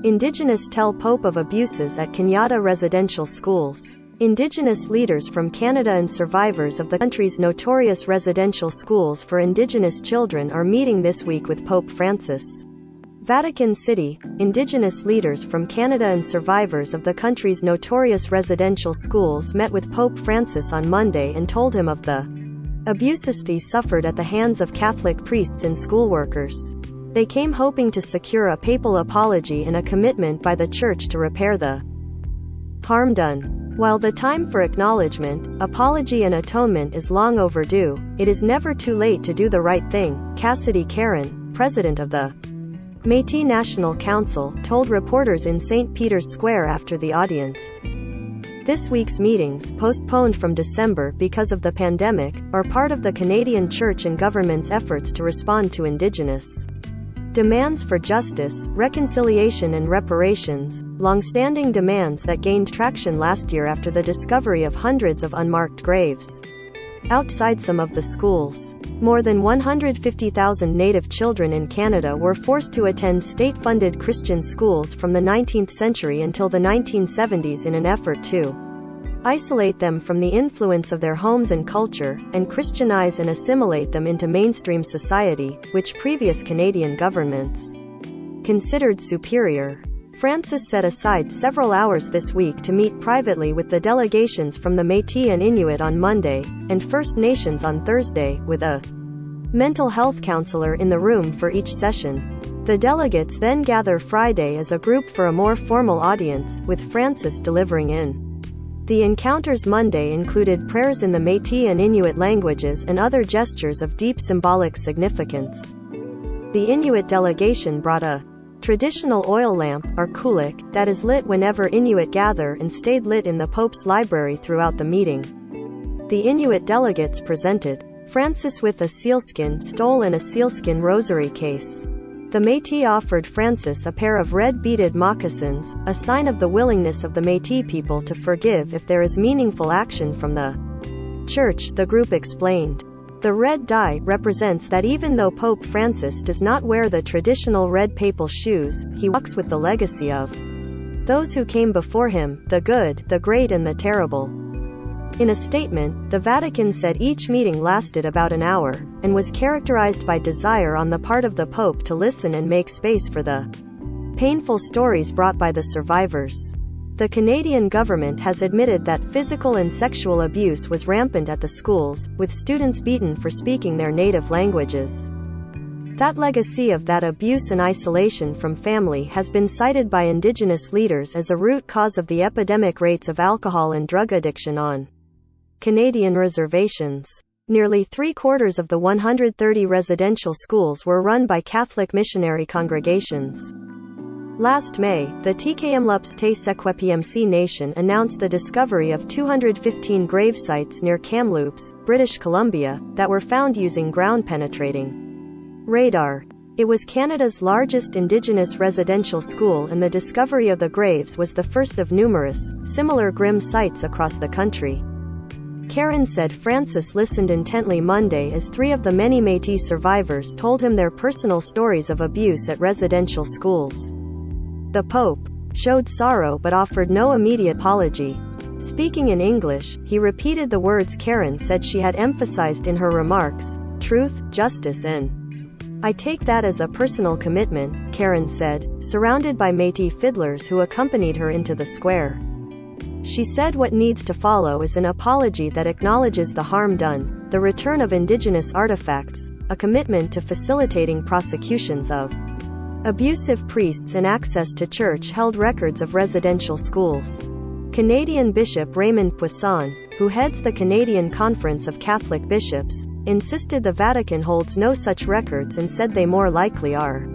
Indigenous tell Pope of abuses at Kenyatta residential schools. Indigenous leaders from Canada and survivors of the country's notorious residential schools for Indigenous children are meeting this week with Pope Francis. Vatican City, Indigenous leaders from Canada and survivors of the country's notorious residential schools met with Pope Francis on Monday and told him of the abuses they suffered at the hands of Catholic priests and school workers. They came hoping to secure a papal apology and a commitment by the Church to repair the harm done. While the time for acknowledgement, apology and atonement is long overdue, it is never too late to do the right thing, Cassidy Caron, president of the Métis National Council, told reporters in St. Peter's Square after the audience. This week's meetings, postponed from December because of the pandemic, are part of the Canadian Church and government's efforts to respond to Indigenous demands for justice, reconciliation and reparations, long-standing demands that gained traction last year after the discovery of hundreds of unmarked graves outside some of the schools. More than 150,000 Native children in Canada were forced to attend state-funded Christian schools from the 19th century until the 1970s in an effort to isolate them from the influence of their homes and culture, and Christianize and assimilate them into mainstream society, which previous Canadian governments considered superior. Francis set aside several hours this week to meet privately with the delegations from the Métis and Inuit on Monday, and First Nations on Thursday, with a mental health counselor in the room for each session. The delegates then gather Friday as a group for a more formal audience, with Francis delivering in. The encounters Monday included prayers in the Métis and Inuit languages and other gestures of deep symbolic significance. The Inuit delegation brought a traditional oil lamp, or kulik, that is lit whenever Inuit gather and stayed lit in the Pope's library throughout the meeting. The Inuit delegates presented Francis with a sealskin stole and a sealskin rosary case. The Métis offered Francis a pair of red beaded moccasins, a sign of the willingness of the Métis people to forgive if there is meaningful action from the Church, the group explained. The red dye represents that even though Pope Francis does not wear the traditional red papal shoes, he walks with the legacy of those who came before him, the good, the great and the terrible. In a statement, the Vatican said each meeting lasted about an hour, and was characterized by desire on the part of the Pope to listen and make space for the painful stories brought by the survivors. The Canadian government has admitted that physical and sexual abuse was rampant at the schools, with students beaten for speaking their native languages. That legacy of that abuse and isolation from family has been cited by Indigenous leaders as a root cause of the epidemic rates of alcohol and drug addiction on Canadian reservations. Nearly three-quarters of the 130 residential schools were run by Catholic missionary congregations. Last May, the TKMLUPS Te Sequepmc Nation announced the discovery of 215 grave sites near Kamloops, British Columbia, that were found using ground-penetrating radar. It was Canada's largest Indigenous residential school, and the discovery of the graves was the first of numerous, similar grim sites across the country. Caron said Francis listened intently Monday as three of the many Métis survivors told him their personal stories of abuse at residential schools. The Pope showed sorrow but offered no immediate apology. Speaking in English, he repeated the words Caron said she had emphasized in her remarks: truth, justice and I take that as a personal commitment, Caron said, surrounded by Métis fiddlers who accompanied her into the square. She said what needs to follow is an apology that acknowledges the harm done, the return of Indigenous artifacts, a commitment to facilitating prosecutions of abusive priests and access to church-held records of residential schools. Canadian Bishop Raymond Poisson, who heads the Canadian Conference of Catholic Bishops, insisted the Vatican holds no such records and said they more likely are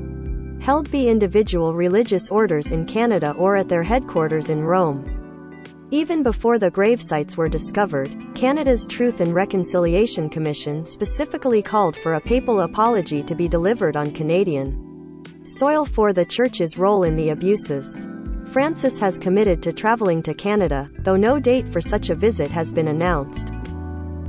held by individual religious orders in Canada or at their headquarters in Rome. Even before the gravesites were discovered, Canada's Truth and Reconciliation Commission specifically called for a papal apology to be delivered on Canadian soil for the Church's role in the abuses. Francis has committed to traveling to Canada, though no date for such a visit has been announced.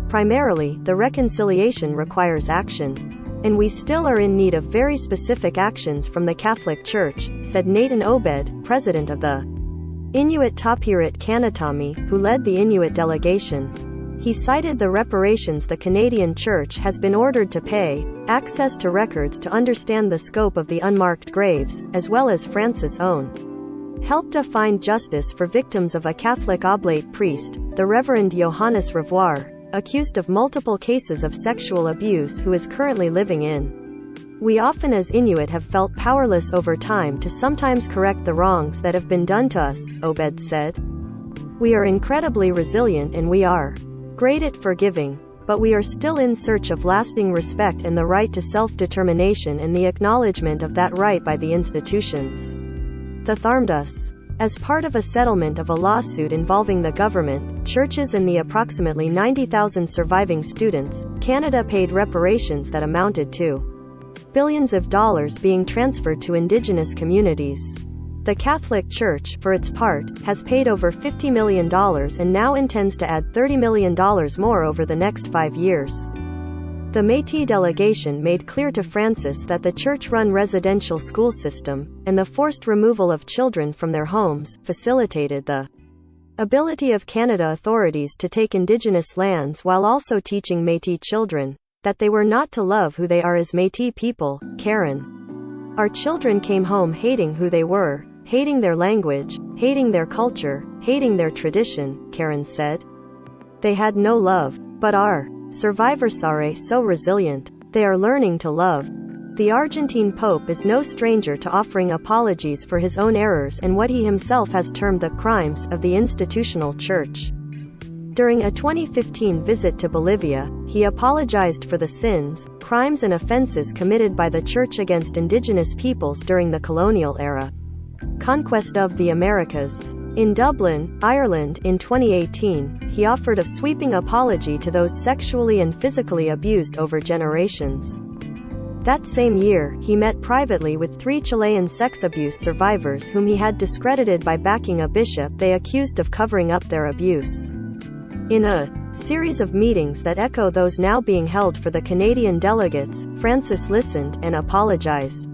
Primarily, the reconciliation requires action. And we still are in need of very specific actions from the Catholic Church, said Nathan Obed, president of the Inuit Tapirit Kanatami, who led the Inuit delegation. He cited the reparations the Canadian Church has been ordered to pay, access to records to understand the scope of the unmarked graves, as well as Francis' own help to find justice for victims of a Catholic oblate priest, the Reverend Johannes Revoir, accused of multiple cases of sexual abuse, who is currently living in. We often as Inuit have felt powerless over time to sometimes correct the wrongs that have been done to us, Obed said. We are incredibly resilient and we are great at forgiving, but we are still in search of lasting respect and the right to self-determination and the acknowledgement of that right by the institutions that harmed us. As part of a settlement of a lawsuit involving the government, churches and the approximately 90,000 surviving students, Canada paid reparations that amounted to billions of dollars being transferred to Indigenous communities. The Catholic Church, for its part, has paid over $50 million and now intends to add $30 million more over the next 5 years. The Métis delegation made clear to Francis that the church-run residential school system, and the forced removal of children from their homes, facilitated the ability of Canada authorities to take Indigenous lands while also teaching Métis children that they were not to love who they are as Métis people, Karen. Our children came home hating who they were, hating their language, hating their culture, hating their tradition, Karen said. They had no love. But our survivors are so resilient. They are learning to love. The Argentine Pope is no stranger to offering apologies for his own errors and what he himself has termed the crimes of the institutional church. During a 2015 visit to Bolivia, he apologized for the sins, crimes and offenses committed by the church against Indigenous peoples during the colonial era. Conquest of the Americas. In Dublin, Ireland, in 2018, he offered a sweeping apology to those sexually and physically abused over generations. That same year, he met privately with 3 Chilean sex abuse survivors whom he had discredited by backing a bishop they accused of covering up their abuse. In a series of meetings that echo those now being held for the Canadian delegates, Francis listened and apologized.